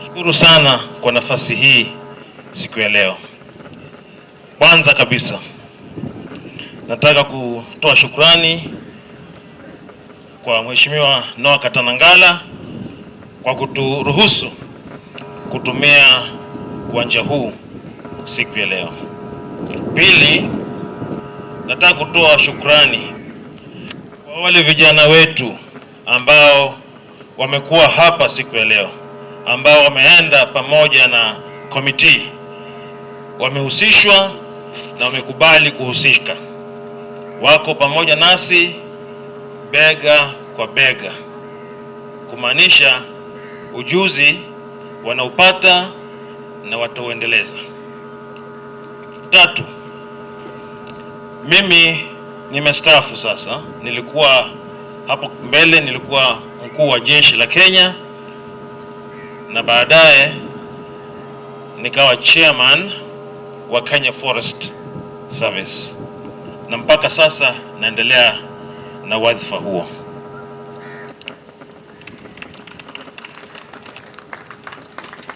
Shukuru sana kwa nafasi hii siku ya leo. Kwanza kabisa nataka kutoa shukrani kwa Mheshimiwa Noah Katanangala kwa kuturuhusu kutumia uwanja huu siku ya leo. Pili, nataka kutoa shukrani kwa wale vijana wetu ambao wamekuwa hapa siku ya leo, ambao wameenda pamoja na komiti, wamehusishwa na wamekubali kuhusika. Wako pamoja nasi bega kwa bega, kumaanisha ujuzi wanaupata na watauendeleza. Tatu, mimi nimestaafu sasa. Nilikuwa hapo mbele, nilikuwa mkuu wa jeshi la Kenya na baadaye nikawa chairman wa Kenya Forest Service, na mpaka sasa naendelea na wadhifa huo.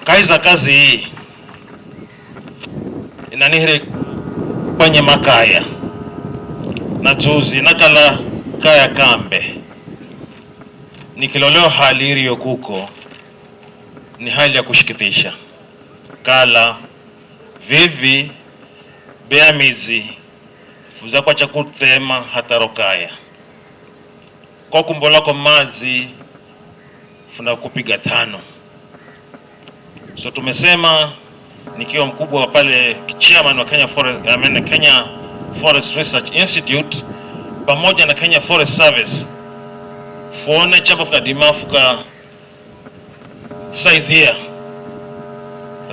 Kazi hii inanihiri kwenye makaya na tuzi nakala kaya kambe nikiloleo hali iliyo kuko ni hali ya kushikitisha kala vivi beamizi fuza kwa chakutema hatarokaya kwa kumbola kwa mazi funa kupiga tano. So tumesema nikiwa mkubwa wa pale chairman wa Kenya Forest Research Institute pamoja na Kenya Forest Service fuone chapa fuka dimafuka saidhia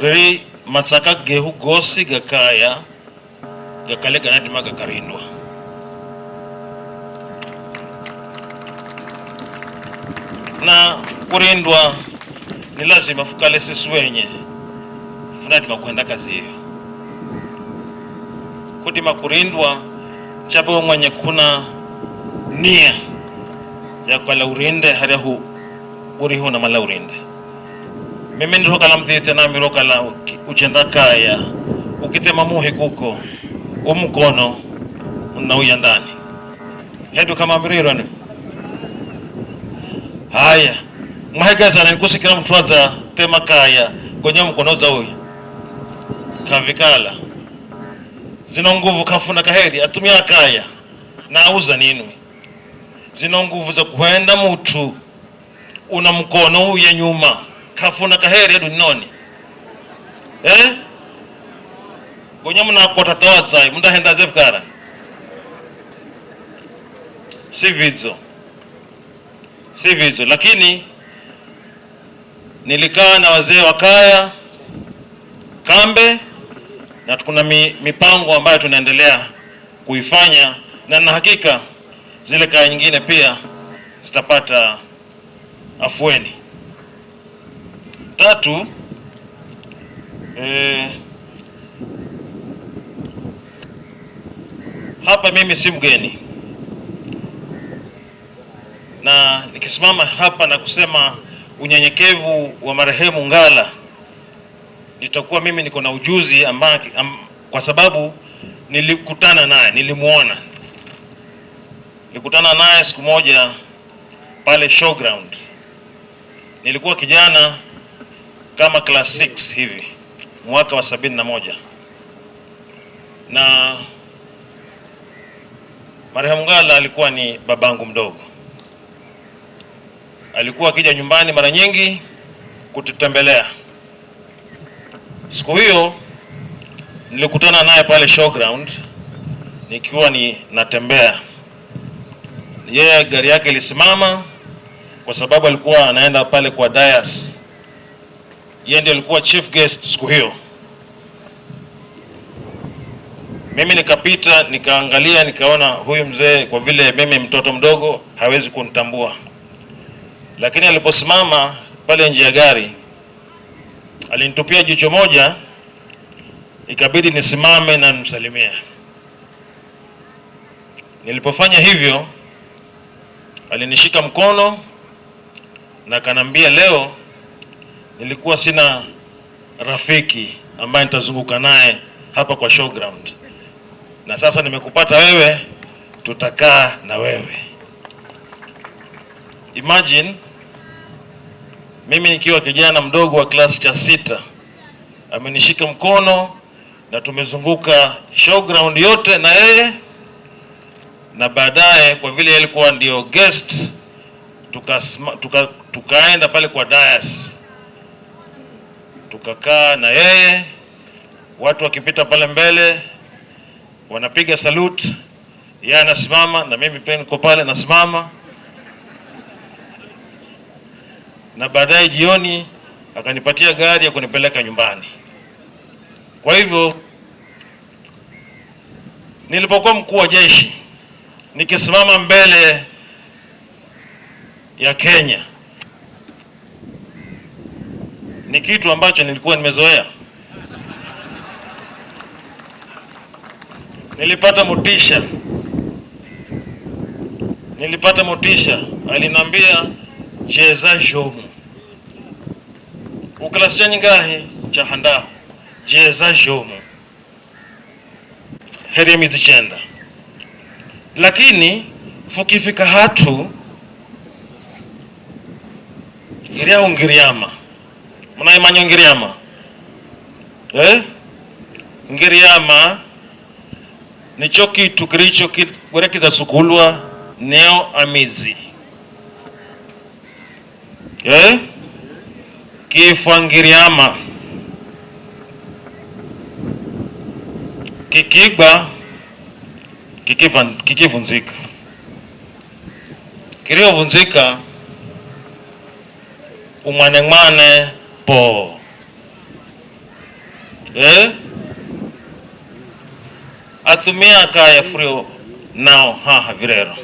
riri matsaka gehu gosi gakaya gakale ganadima gakarindwa na kurindwa ni lazima fukale sisi wenye funadima kwenda kazi hiyo. Kudima kurindwa chapa mwenye kuna nia ya kala urinde hali hu uriho na mala urinde. Mimi ndiroka la mthite na miroka la uchenda kaya ukitema muhe kuko umukono unauya ndani hedu kama miriro ni haya mwahegaza na nikusikira mtuwaza tema kaya kwenye mkono za uya kavikala zina nguvu kafuna kaheri atumia kaya na auza nini zina nguvu za kuenda mtu una mkono uya nyuma kafuna kaheri edu noni kwenye mna kota tawatsa munda henda zefkara si vizo lakini nilikaa na wazee wa kaya kambe na tukuna mipango ambayo tunaendelea kuifanya na hakika zile kaya nyingine pia zitapata afueni. Tatu, hapa mimi si mgeni, na nikisimama hapa na kusema unyenyekevu wa marehemu Ngala nitakuwa mimi niko na ujuzi kwa sababu nilikutana naye, nilikutana naye siku moja pale showground. Nilikuwa kijana kama class 6 hivi mwaka wa 71 na marehemu Ngala alikuwa ni babangu mdogo. Alikuwa akija nyumbani mara nyingi kututembelea. Siku hiyo nilikutana naye pale showground nikiwa natembea. Yeye gari yake ilisimama kwa sababu alikuwa anaenda pale kwa Dias. Yeye ndiye alikuwa chief guest siku hiyo. Mimi nikapita, nikaangalia, nikaona huyu mzee kwa vile mimi mtoto mdogo hawezi kunitambua. Lakini aliposimama pale nje ya gari alinitupia jicho moja, ikabidi nisimame na nimsalimia. Nilipofanya hivyo alinishika mkono na kanambia, leo nilikuwa sina rafiki ambaye nitazunguka naye hapa kwa showground, na sasa nimekupata wewe, tutakaa na wewe. Imagine mimi nikiwa kijana mdogo wa klasi cha 6, amenishika mkono na tumezunguka showground yote na yeye, na baadaye kwa vile alikuwa ndio guest tukaenda pale kwa dais, tukakaa na yeye, watu wakipita pale mbele wanapiga salute, yeye anasimama na mimi pia niko pale nasimama, na baadaye jioni akanipatia gari ya kunipeleka nyumbani. Kwa hivyo nilipokuwa mkuu wa jeshi nikisimama mbele ya Kenya, ni kitu ambacho nilikuwa nimezoea. Nilipata motisha, alinambia jeza jomu ukalasya nyingahi cha handaho jeza jomu heri mizichenda. Lakini fukifika hatu iria ngiriama, mnaimanya ngiriama ngiriama nicho kitu kilicho kiza sukulwa neo amizi kifwa ngiriama kikigba kikivunzika, kiliovunzika umwane po atumia kaya frio nao haha virero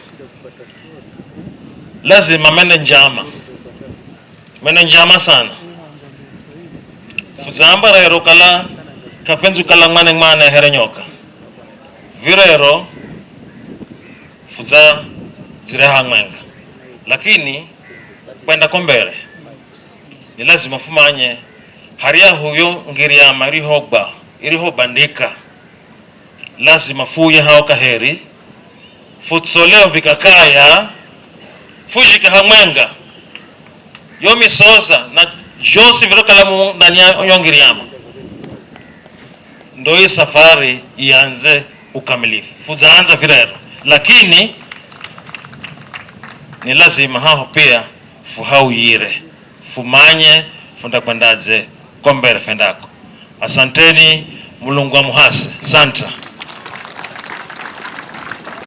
lazima mene njama sana fuzamba rero kala kafenzu kala mwane herenyoka virero fuza zireha mwenga. Lakini kwenda kombere ni lazima fumanye haria huyo ngiriama iriho bandika, lazima fuye hao kaheri futsoleo vikakaya fujika hamwenga yomi soza na josi virokala ndani ya ngiriama, ndo hii safari ianze ukamilifu fuzaanza virero. Lakini ni lazima hao pia fuhauyire fumanye funda kwendaze kombere fendako. Asanteni, Mulungu amuhase. Santa.